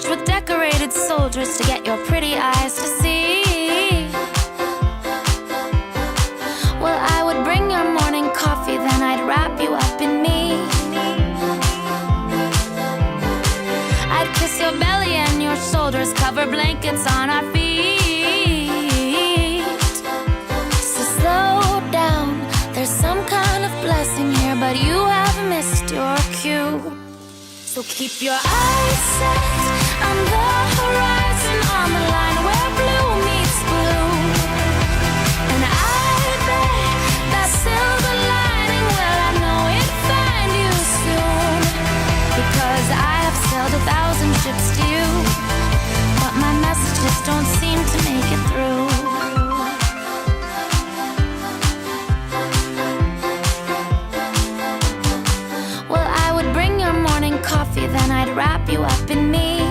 march with decorated soldiers to get your pretty eyes to see. Well, I would bring your morning coffee, then I'd wrap you up in me. I'd kiss your belly and your shoulders, cover blankets on our feet. So slow down, there's some kind of blessing here, but you have missed your cue. So keep your eyes set on the horizon, on the line where blue meets blue. And I bet that silver lining, well, I know it'll find you soon. Because I have sailed 1,000 ships to you, but my messages don't seem to make it through. Well, I would bring your morning coffee, then I'd wrap you up in me.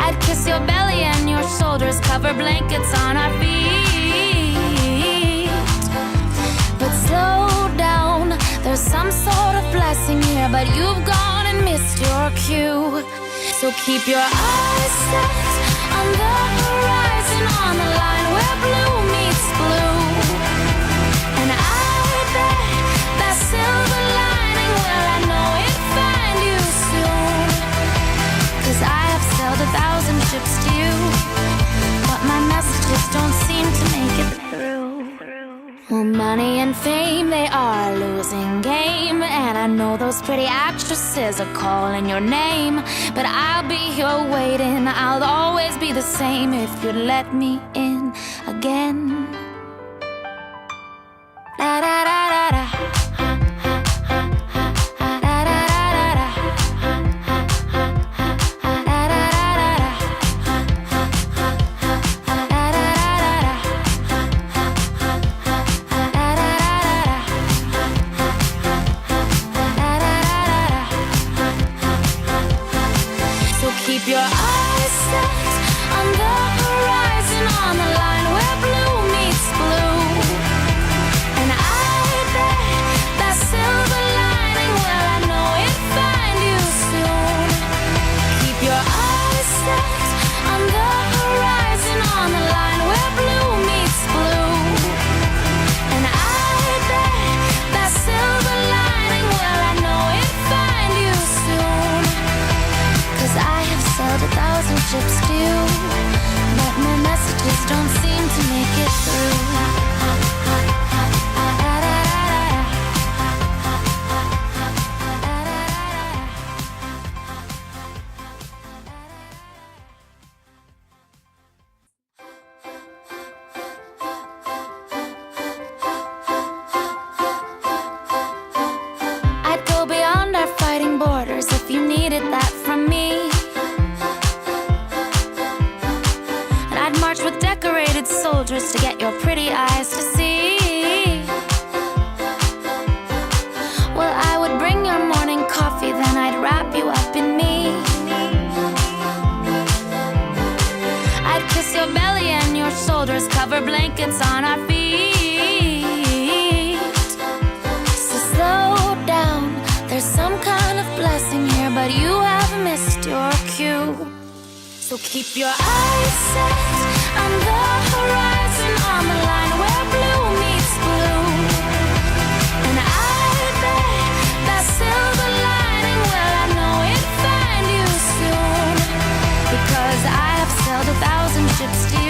I'd kiss your belly and your shoulders, cover blankets on our feet. But slow down, there's some sort of blessing here, but you've gone and missed your cue. So keep your eyes set on the horizon, on the line where blue meets blue. And I bet that silver lining, well, I know it'll find you soon. 'Cause I have sailed 1,000 ships to you, but my messages don't seem to make it through. Well, money and fame, they are a losing game, and I know those pretty actresses are calling your name. But I'll be here waiting, I'll always be the same if you'd let me in again. Da da da da da. Keep your eyes set on the horizon, on the line where blue meets blue. And I bet that silver lining, well, I know it'll find you soon. Keep your eyes set on the horizon, on the line where blue meets blue. And I bet that silver lining, well, I know it'll find you soon. 'Cause I have sailed 1,000 ships to you, but my messages don't seem to make it through. I'd go beyond our fighting borders if you needed that from me. March with decorated soldiers to get your pretty eyes to see. Well, I would bring your morning coffee, then I'd wrap you up in me. I'd kiss your belly and your shoulders, cover blankets on our feet. So slow down, there's some kind of blessing here, but you have missed your cue. So keep your eyes set on the horizon, on the line where blue meets blue. And I bet that silver lining, well, I know it'll find you soon. Because I have sailed 1,000 ships to you,